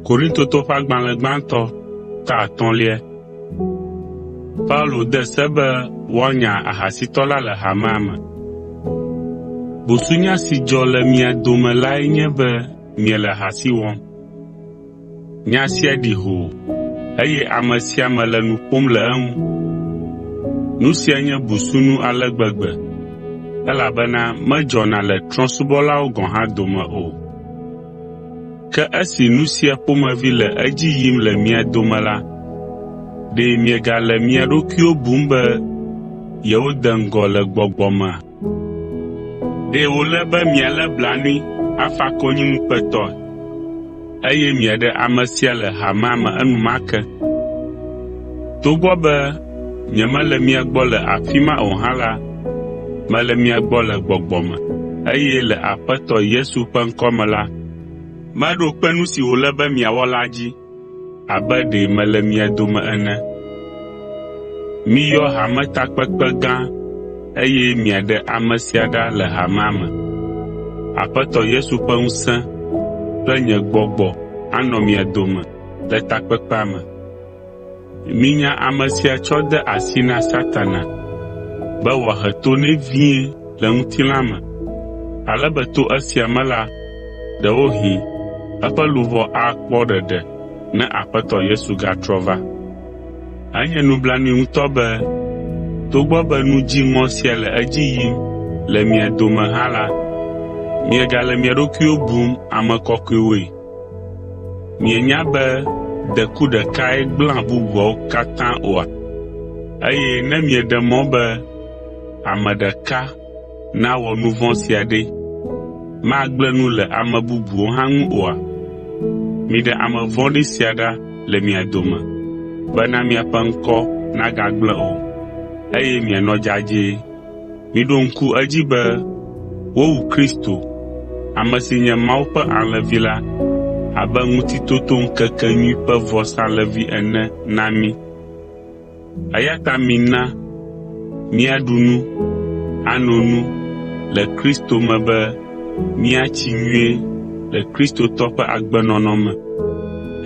Korintoto ƒe agbalẽ gbãtɔ 5. Paulo de se be woanya ahasitɔ la le hamea me. Busunya si dzɔ le mia dome lae nye be miele ahasi wɔm. Nya sia ɖi hoo, eye ame sia ame le nu ƒom le eŋu. Nu sia nye busunu ale gbegbe, elabena medzɔna le trɔ̃subɔlawo gɔ̃ hã dome o. Ke esi nu sia ƒomevi le edzi yim le mia dome la, ɖe miegale mia ɖokuiwo bum be yewode ŋgɔ le gbɔgbɔ mea? Ɖe wòle be mialé blanui afa konyi ŋukpetɔe, eye miaɖe ame sia le hamea me enumake. Togbɔ be nyemele mia gbɔ le afi ma o hã la, mele mia gbɔ le gbɔgbɔ me, eye le Aƒetɔ Yesu ƒe ŋkɔ me la, meɖo kpe nu si wòle be miawɔ la dzi, abe ɖe mele mia dome ene. Miyɔ hametakpekpe gã, eye miaɖe ame sia ɖa le hamea me. Aƒetɔ Yesu ƒe ŋusẽ kple nye gbɔgbɔ anɔ mia dome le takpekpea me. Minya ame sia tsɔ de asi na Satana be wòahe to nɛ vie le ŋutilã me, ale be to esia me la, ɖewohĩ eƒe luʋɔ akpɔ ɖeɖe ne Aƒetɔ Yesu gatrɔ va. Enye nublanui ŋutɔ be togbɔ be nu dziŋɔ sia le edzi yim le mia dome hã la, miegale mia ɖokuiwo bum ame kɔkɔewoe. Mienya be deku ɖekae gblẽa bubuawo katã oa? Eye ne mieɖe mɔ be ame ɖeka nawɔ nu vɔ̃ sia ɖe, magblẽ nu le ame bubuwo hã ŋu oa? Miɖe ame vɔ̃ɖi sia ɖa le mia dome, bena miaƒe ŋkɔ nagagblẽ o, eye mianɔ dzadzɛe. Miɖo ŋku edzi be wowu Kristo, ame si nye Mawu ƒe alẽvi la, abe ŋutitotoŋkekenyui ƒe vɔsalẽvi ene na mí. Eya ta mina míaɖu nu, ano nu le Kristo me be míatsi nyuie le kristotɔ ƒe agbenɔnɔ me,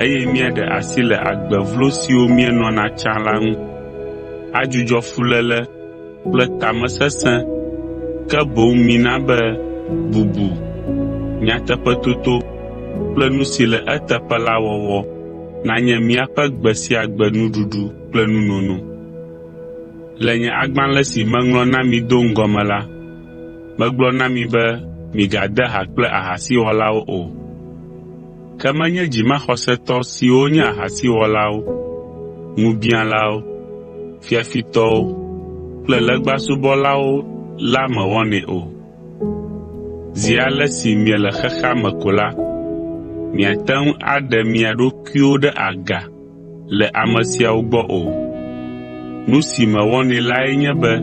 eye míaɖe asi le agbe vlo siwo míenɔna tsã la ŋu. Adzudzɔ fuléle kple tamesesẽ, ke boŋ mina be bubu, nyateƒetoto kple nu si le eteƒe la wɔwɔ nanye míaƒe gbe sia gbe nuɖuɖu kple nunono. Le nye agbalẽ si meŋlɔ na mi do ŋgɔ me la, megblɔ na mi be migade ha kple ahasiwɔlawo o. Ke menye dzimaxɔsetɔ siwo nye ahasiwɔlawo, ŋubiãlawo, fiafitɔwo kple legbasubɔlawo la mewɔnɛ o. Zi ale si miele xexea me ko la, miate ŋu aɖe mia ɖokuiwo ɖe aga le ame siawo gbɔ o. Nu si mewɔnɛ lae nye be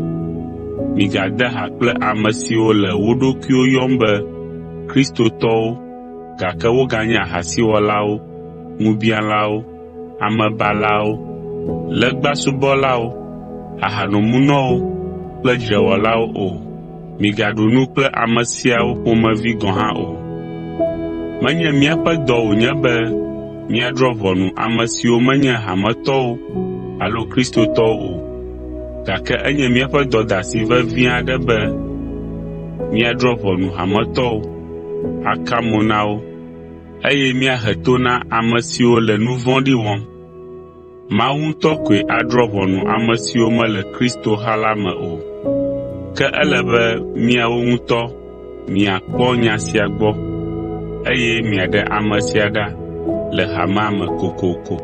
migade ha kple ame siwo le wo ɖokuiwo yɔm be kristotɔwo, gake woganye ahasiwɔlawo, ŋubiãlawo, amebalawo, legbasubɔlawo, ahanomunɔwo kple dzrewɔlawo o. Migaɖu nu kple ame siawo ƒomevi gɔ̃ hã o. Menye míaƒe dɔ wònye be míadrɔ̃ ʋɔnu ame siwo menye hametɔwo alo kristotɔwo o, gake enye míaƒe dɔdeasi vevi aɖe be míadrɔ̃ ʋɔnu hametɔwo, aka mo na wo, eye míahe to na ame siwo le nu vɔ̃ɖi wɔm. Mawu ŋutɔ koe adrɔ̃ ʋɔnu ame siwo mele Kristo ha la me o. Ke ele be miawo ŋutɔ miakpɔ nya sia gbɔ, eye miaɖe ame sia ɖa le hamea me kokoko.